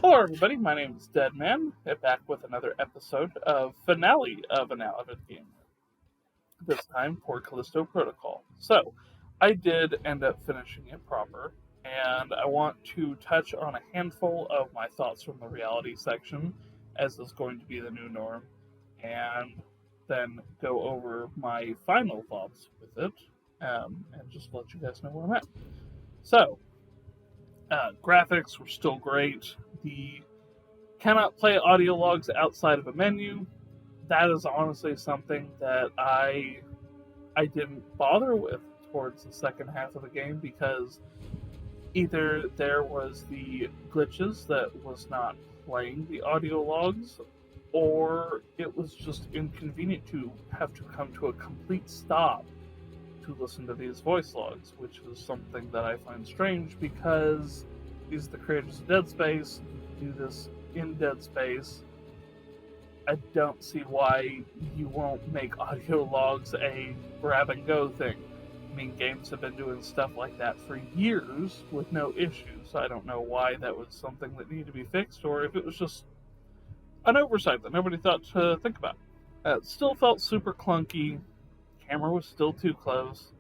Hello everybody, my name is DEDMan, and back with another episode of Finale of an Avid game. This time for Callisto Protocol. So, I did end up finishing it proper, and I want to touch on a handful of my thoughts from the reality section, as is going to be the new norm, and then go over my final thoughts with it, and just let you guys know where I'm at. So, graphics were still great. The cannot play audio logs outside of a menu. That is honestly something that I didn't bother with towards the second half of the game, because either there was the glitches that was not playing the audio logs, or it was just inconvenient to have to come to a complete stop to listen to these voice logs, which is something that I find strange, because these are the creators of Dead Space. Do this in Dead Space. I don't see why you won't make audio logs a grab and go thing. I mean, games have been doing stuff like that for years with no issues, so I don't know why that was something that needed to be fixed, or if it was just an oversight that nobody thought to think about. It still felt super clunky. Camera was still too close.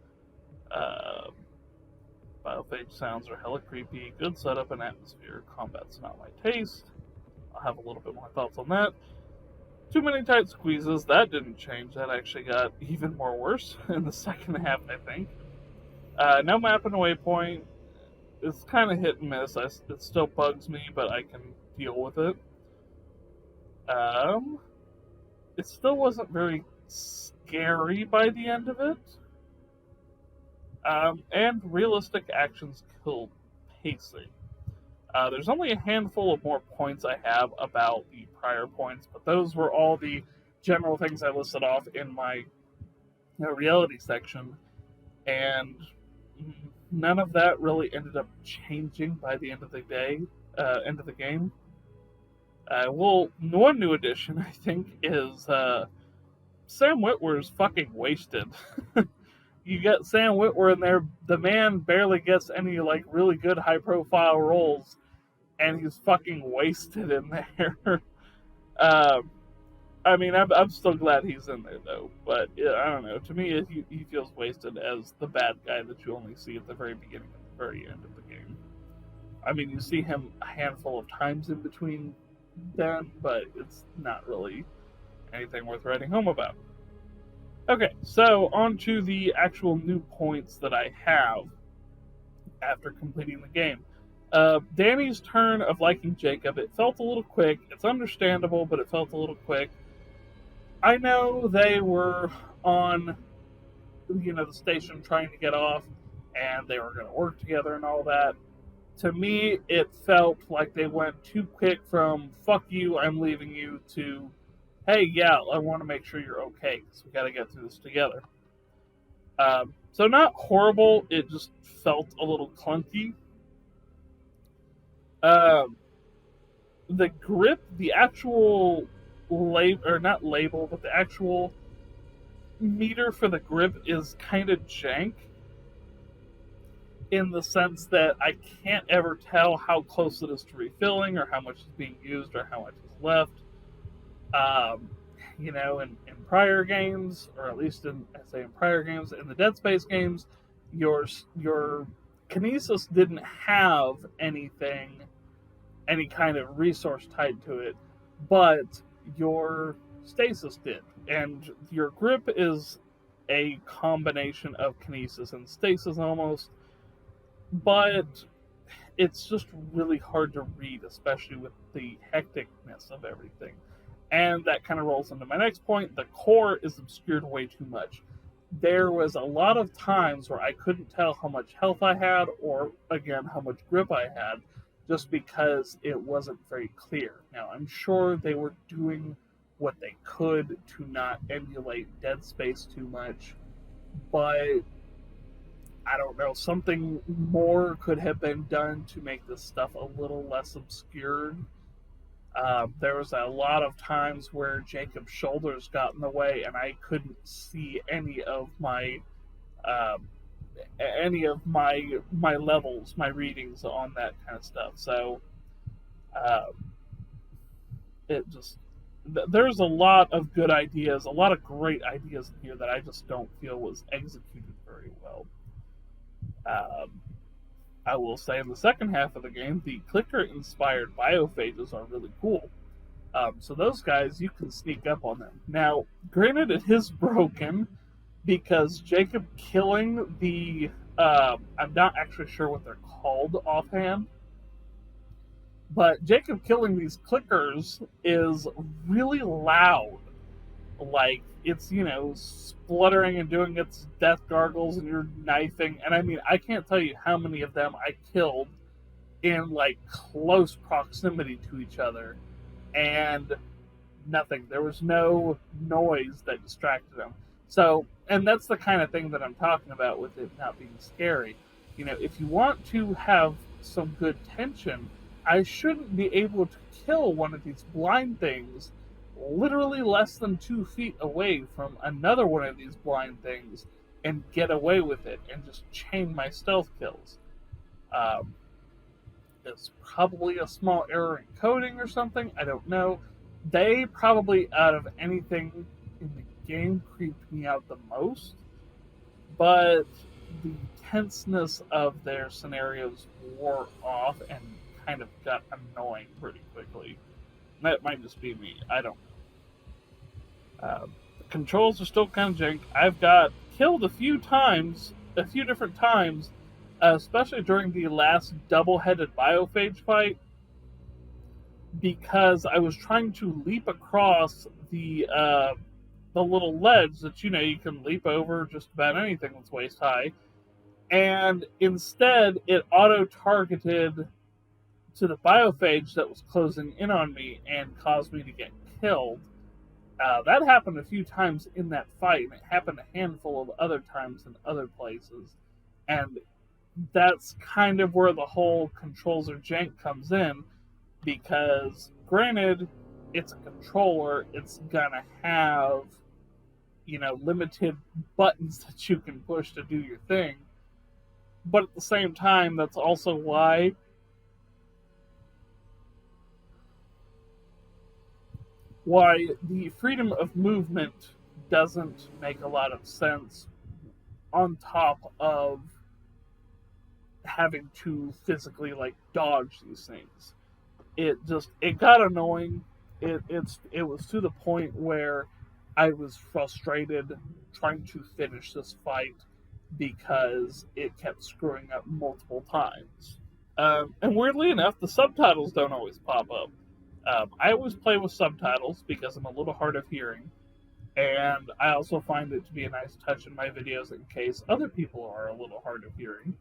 Biophage sounds are hella creepy. Good setup and atmosphere. Combat's not my taste. I'll have a little bit more thoughts on that. Too many tight squeezes. That didn't change. That actually got even more worse in the second half, I think. No map and waypoint. It's kind of hit and miss. It still bugs me, but I can deal with it. It still wasn't very scary by the end of it. And realistic actions killed pacing. There's only a handful of more points I have about the prior points, but those were all the general things I listed off in my reality section, and none of that really ended up changing by the end of the end of the game. Well, one new addition, I think, is Sam Witwer's fucking wasted. You get Sam Witwer in there, the man barely gets any, really good high-profile roles, and he's fucking wasted in there. I mean, I'm still glad he's in there, though, but I don't know. To me, he feels wasted as the bad guy that you only see at the very beginning and the very end of the game. I mean, you see him a handful of times in between then, but it's not really anything worth writing home about. Okay, so on to the actual new points that I have after completing the game. Danny's turn of liking Jacob, it felt a little quick. It's understandable, but it felt a little quick. I know they were on, the station trying to get off, and they were going to work together and all that. To me, it felt like they went too quick from, fuck you, I'm leaving you, to, hey, yeah, I want to make sure you're okay, because we got to get through this together. So not horrible, it just felt a little clunky. The grip, the actual not label, but the actual meter for the grip is kind of jank, in the sense that I can't ever tell how close it is to refilling, or how much is being used, or how much is left. In prior games, or at least in prior games, in the Dead Space games, your kinesis didn't have any kind of resource tied to it, but your stasis did. And your grip is a combination of kinesis and stasis almost, but it's just really hard to read, especially with the hecticness of everything. And that kind of rolls into my next point. The core is obscured way too much. There was a lot of times where I couldn't tell how much health I had, or, again, how much grip I had, just because it wasn't very clear. Now, I'm sure they were doing what they could to not emulate Dead Space too much, but I don't know, something more could have been done to make this stuff a little less obscured. There was a lot of times where Jacob's shoulders got in the way, and I couldn't see any of my levels, my readings on that kind of stuff. So Uh, it just there's a lot of good ideas, a lot of great ideas in here that I just don't feel was executed very well. Um, I will say in the second half of the game, the clicker-inspired biophages are really cool. So those guys, you can sneak up on them. Now, granted, it is broken because Jacob killing the I'm not actually sure what they're called offhand, but Jacob killing these clickers is really loud. Like, it's, spluttering and doing its death gargles, and you're knifing. And I mean, I can't tell you how many of them I killed in, like, close proximity to each other. And nothing. There was no noise that distracted them. So, and that's the kind of thing that I'm talking about with it not being scary. If you want to have some good tension, I shouldn't be able to kill one of these blind things literally less than 2 feet away from another one of these blind things and get away with it and just chain my stealth kills. Um, it's probably a small error in coding or something. I don't know. They probably, out of anything in the game, creeped me out the most. But the tenseness of their scenarios wore off and kind of got annoying pretty quickly. That might just be me. I don't know. The controls are still kind of jank. I've got killed a few different times, especially during the last double-headed biophage fight, because I was trying to leap across the little ledge that you can leap over just about anything that's waist high, and instead it auto targeted to the biophage that was closing in on me and caused me to get killed. That happened a few times in that fight, and it happened a handful of other times in other places. And that's kind of where the whole controls are jank comes in, because granted, it's a controller, it's gonna have, limited buttons that you can push to do your thing. But at the same time, that's also why the freedom of movement doesn't make a lot of sense on top of having to physically like dodge these things. It got annoying. It was to the point where I was frustrated trying to finish this fight because it kept screwing up multiple times. And weirdly enough, the subtitles don't always pop up. I always play with subtitles because I'm a little hard of hearing, and I also find it to be a nice touch in my videos in case other people are a little hard of hearing.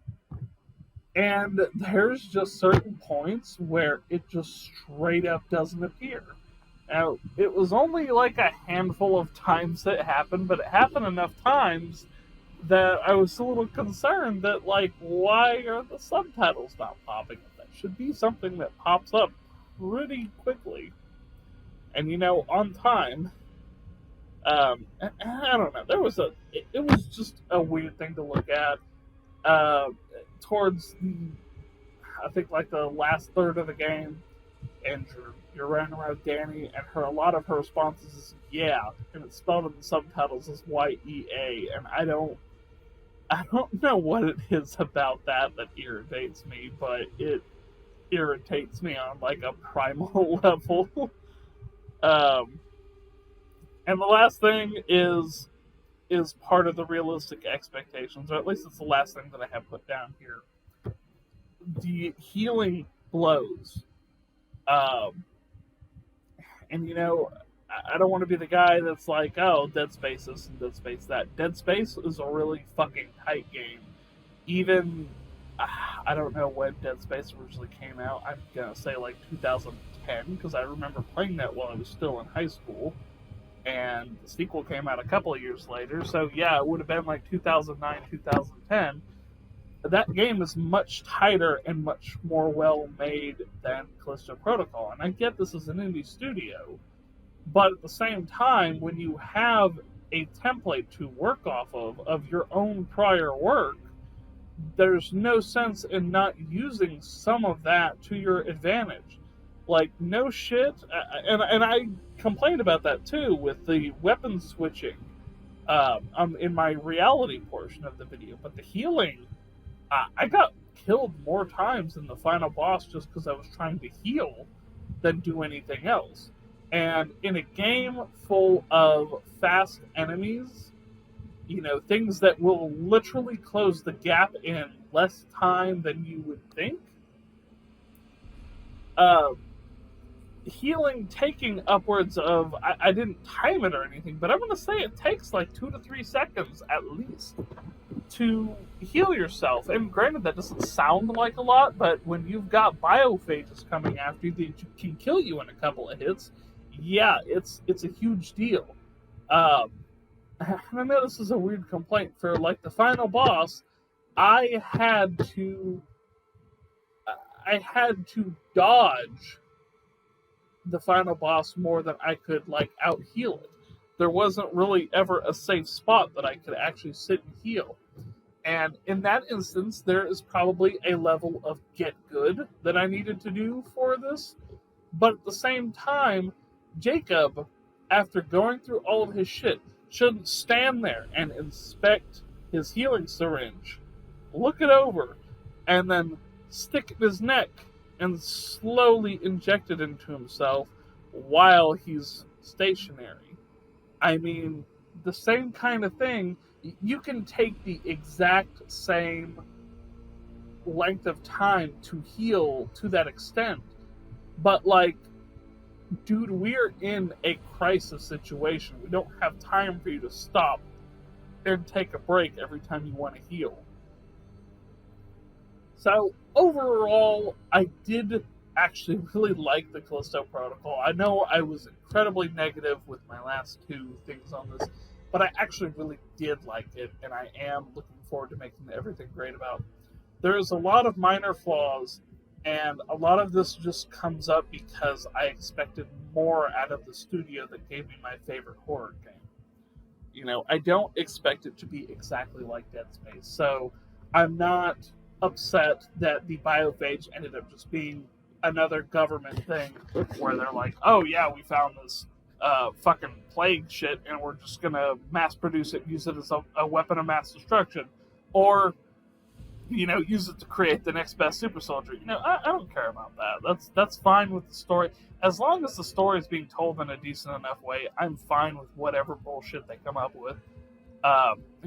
And there's just certain points where it just straight up doesn't appear. Now, it was only like a handful of times that it happened, but it happened enough times that I was a little concerned that, like, why are the subtitles not popping up? That should be something that pops up pretty quickly. And, on time. I don't know. It was just a weird thing to look at. Towards I think, like the last third of the game, and you're running around Danny, and a lot of her responses is yeah, and it's spelled in the subtitles as YEA, and I don't know what it is about that irritates me, but it irritates me on like a primal level. And the last thing is part of the realistic expectations, or at least it's the last thing that I have put down here. The healing blows. And I don't want to be the guy that's like, oh, Dead Space this and Dead Space that. Dead Space is a really fucking tight game. Even, I don't know when Dead Space originally came out. I'm gonna say like 2010, because I remember playing that while I was still in high school. And the sequel came out a couple of years later, so yeah, it would have been like 2009, 2010. That game is much tighter and much more well made than Callisto Protocol. And I get this is an indie studio, but at the same time, when you have a template to work off of your own prior work, there's no sense in not using some of that to your advantage. Like, no shit. And I complained about that too with the weapon switching in my reality portion of the video. But the healing, I got killed more times in the final boss just because I was trying to heal than do anything else. And in a game full of fast enemies, things that will literally close the gap in less time than you would think, healing taking upwards of, I didn't time it or anything, but I'm going to say it takes like 2 to 3 seconds at least to heal yourself. And granted, that doesn't sound like a lot, but when you've got biophages coming after you that can kill you in a couple of hits, yeah, it's a huge deal. I know this is a weird complaint. For like the final boss, I had to dodge the final boss more than I could like out heal it. There wasn't really ever a safe spot that I could actually sit and heal. And in that instance, there is probably a level of get good that I needed to do for this. But at the same time, Jacob, after going through all of his shit, shouldn't stand there and inspect his healing syringe, look it over, and then stick it in his neck and slowly inject it into himself while he's stationary. I mean, the same kind of thing. You can take the exact same length of time to heal to that extent, but like, dude, we're in a crisis situation. We don't have time for you to stop and take a break every time you want to heal. So overall, I did actually really like the Callisto Protocol. I know I was incredibly negative with my last 2 things on this, but I actually really did like it, and I am looking forward to making everything great about it. There is a lot of minor flaws, and a lot of this just comes up because I expected more out of the studio that gave me my favorite horror game. I don't expect it to be exactly like Dead Space, so I'm not upset that the biophage ended up just being another government thing where they're like, oh yeah, we found this fucking plague shit and we're just gonna mass produce it and use it as a weapon of mass destruction, or use it to create the next best super soldier. I don't care about that. That's fine with the story. As long as the story is being told in a decent enough way, I'm fine with whatever bullshit they come up with.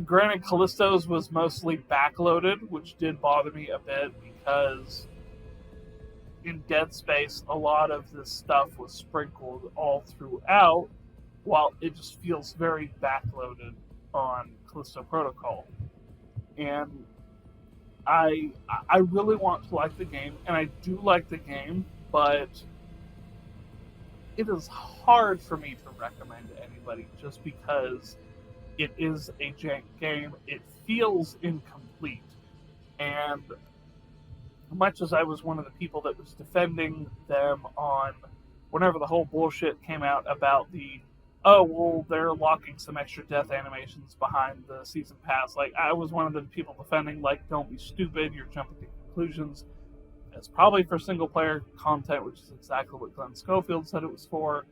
Granted, Callisto's was mostly backloaded, which did bother me a bit because in Dead Space, a lot of this stuff was sprinkled all throughout, while it just feels very backloaded on Callisto Protocol. And I really want to like the game, and I do like the game, but it is hard for me to recommend to anybody just because it is a jank game. It feels incomplete. And much as I was one of the people that was defending them on whenever the whole bullshit came out about they're locking some extra death animations behind the season pass. Like, I was one of the people defending, like, don't be stupid, you're jumping to conclusions. It's probably for single player content, which is exactly what Glenn Schofield said it was for.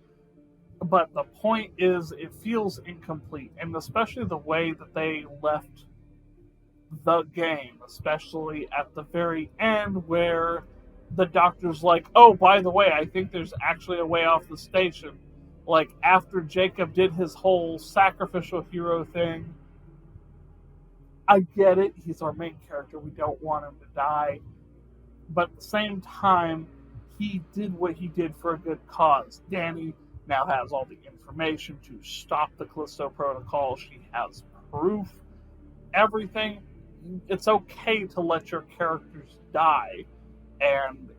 But the point is, it feels incomplete, and especially the way that they left the game, especially at the very end where the doctor's like, oh, by the way, I think there's actually a way off the station. Like, after Jacob did his whole sacrificial hero thing, I get it, he's our main character, we don't want him to die. But at the same time, he did what he did for a good cause. Danny now has all the information to stop the Callisto Protocol. She has proof. Everything. It's okay to let your characters die and,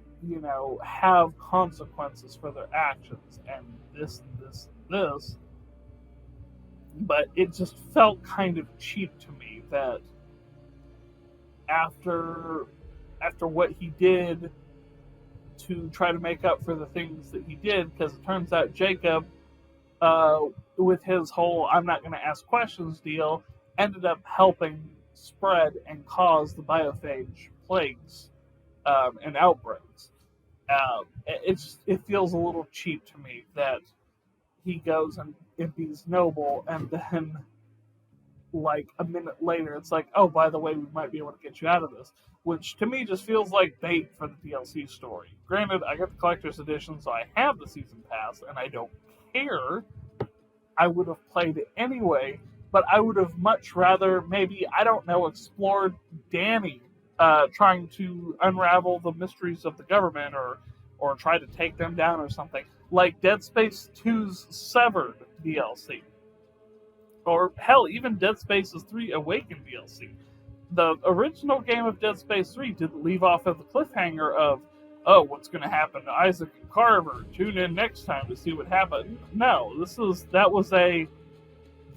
have consequences for their actions. And this. But it just felt kind of cheap to me that after what he did to try to make up for the things that he did, because it turns out Jacob, with his whole I'm not going to ask questions deal, ended up helping spread and cause the biophage plagues and outbreaks. It feels a little cheap to me that he goes and he's noble, and then like a minute later, it's like, oh, by the way, we might be able to get you out of this, which to me just feels like bait for the DLC story. Granted, I got the collector's edition, so I have the season pass, and I don't care. I would have played it anyway, but I would have much rather maybe, I don't know, explored Danny trying to unravel the mysteries of the government, or try to take them down or something, like Dead Space 2's Severed DLC. Or hell, even Dead Space 3 Awakened DLC. The original game of Dead Space 3 didn't leave off at the cliffhanger of, oh, what's going to happen to Isaac and Carver? Tune in next time to see what happened. No, that was a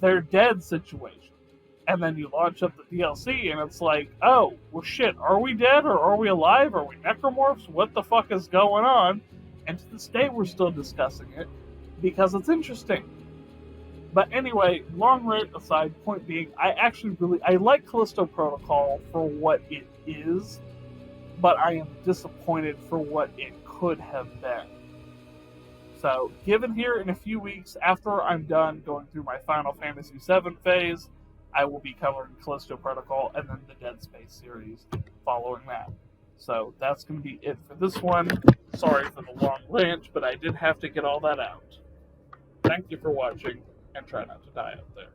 they're dead situation. And then you launch up the DLC, and it's like, oh, well, shit, are we dead, or are we alive? Are we necromorphs? What the fuck is going on? And to this day, we're still discussing it, because it's interesting. But anyway, long rant aside, point being, I like Callisto Protocol for what it is, but I am disappointed for what it could have been. So, given here in a few weeks, after I'm done going through my Final Fantasy VII phase, I will be covering Callisto Protocol and then the Dead Space series following that. So, that's going to be it for this one. Sorry for the long rant, but I did have to get all that out. Thank you for watching, and try not to die out there.